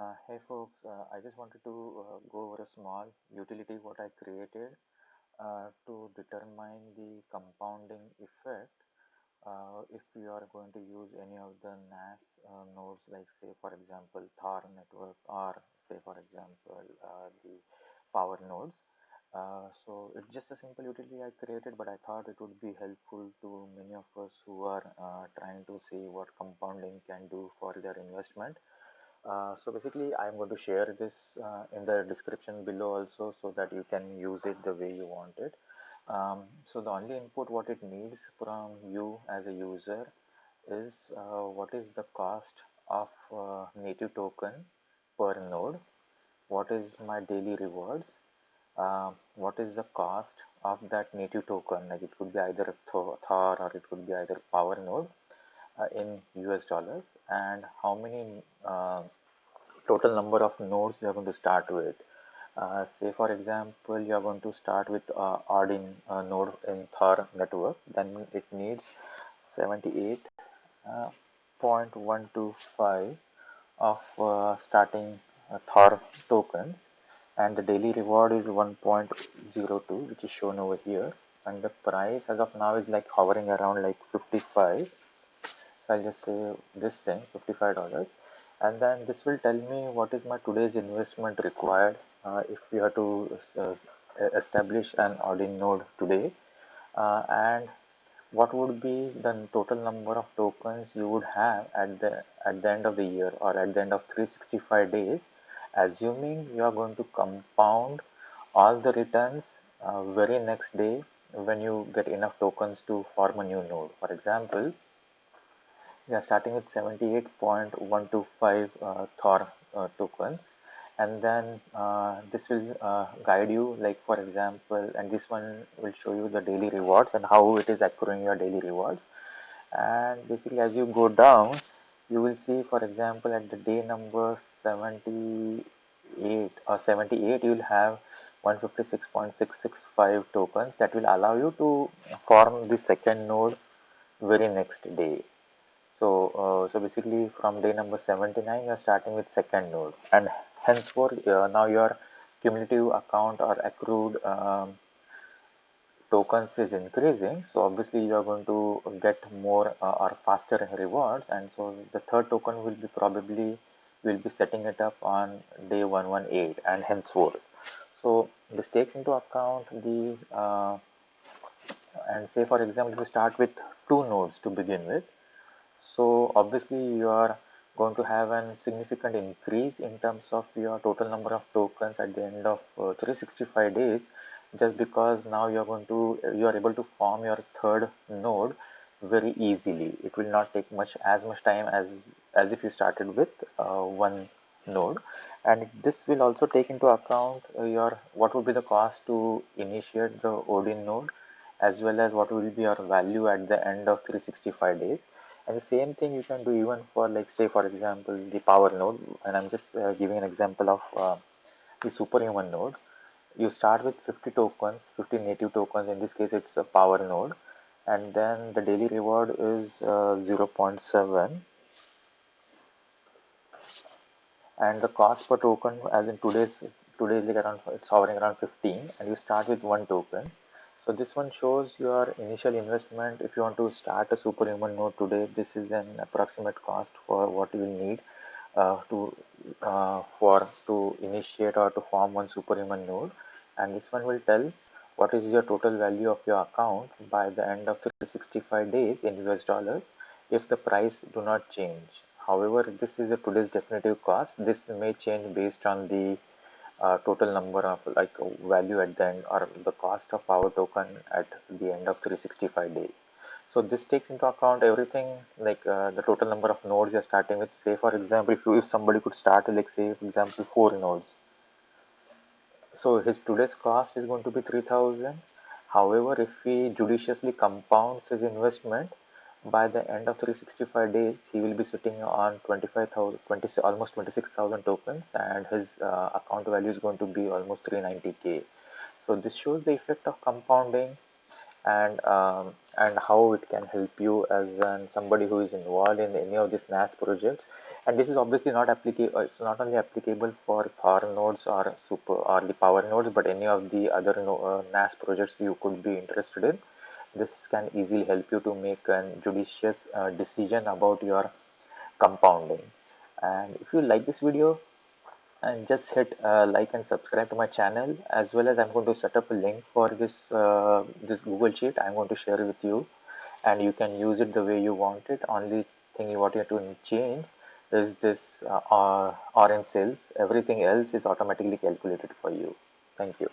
Hey folks, I just wanted to go over a small utility what I created to determine the compounding effect if we are going to use any of the NaaS nodes, like say for example Thar network, or say for example the power nodes. So it's just a simple utility I created, but I thought it would be helpful to many of us who are trying to see what compounding can do for their investment. So basically, I'm going to share this in the description below also, so that you can use it the way you want it. So the only input what it needs from you as a user is what is the cost of native token per node, what is my daily rewards, what is the cost of that native token, like it could be either Thor or it could be either power node in US dollars, and how many total number of nodes you are going to start with. Say for example, you are going to start with odd in node in Thor network, then it needs 78.125 of starting Thor tokens, and the daily reward is 1.02, which is shown over here, and the price as of now is like hovering around like 55. So I'll just say this thing, $55, and then this will tell me what is my today's investment required if we have to establish an Odin node today, and what would be the total number of tokens you would have at the end of the year, or at the end of 365 days, assuming you are going to compound all the returns very next day when you get enough tokens to form a new node. For example, we are starting with 78.125 Thor tokens, and then this will guide you, like for example, and this one will show you the daily rewards and how it is accruing your daily rewards. And basically, as you go down, you will see, for example, at the day number 78, you will have 156.665 tokens that will allow you to form the second node very next day. So basically from day number 79, you are starting with second node, and henceforth now your cumulative account or accrued tokens is increasing. So obviously you are going to get more or faster rewards, and so the third token will be probably will be setting it up on day 118 and henceforth. So this takes into account the and say for example, if you start with two nodes to begin with, so obviously you are going to have a significant increase in terms of your total number of tokens at the end of 365 days, just because now you are able to form your third node very easily. It will not take as much time as if you started with one node, and this will also take into account your what would be the cost to initiate the Odin node, as well as what will be your value at the end of 365 days. And the same thing you can do even for, like say for example, the power node, and I'm just giving an example of the superhuman node. You start with 50 tokens, 50 native tokens, in this case it's a power node, and then the daily reward is 0. 0.7, and the cost per token, as in today's like around, it's hovering around 15, and you start with one token. So this one shows your initial investment. If you want to start a superhuman node today, this is an approximate cost for what you will need to initiate or to form one superhuman node, and this one will tell what is your total value of your account by the end of 365 days in US dollars if the price do not change. However, this is a today's definitive cost. This may change based on the total number of like value at the end, or the cost of our token at the end of 365 days. So this takes into account everything, like the total number of nodes you're starting with. Say for example, if somebody could start like say for example 4 nodes, so his today's cost is going to be 3,000. However, if he judiciously compounds his investment, by the end of 365 days, he will be sitting on 25,000, almost 26,000 tokens, and his account value is going to be almost 390K. So this shows the effect of compounding, and how it can help you as somebody who is involved in any of these NaaS projects. And this is obviously not applicable. It's not only applicable for Thor nodes or super or the power nodes, but any of the other NaaS projects you could be interested in. This can easily help you to make a judicious decision about your compounding. And if you like this video, and just hit like and subscribe to my channel, as well as I'm going to set up a link for this Google Sheet. I'm going to share it with you, and you can use it the way you want it. Only thing what you have to change is this orange cells. Everything else is automatically calculated for you. Thank you.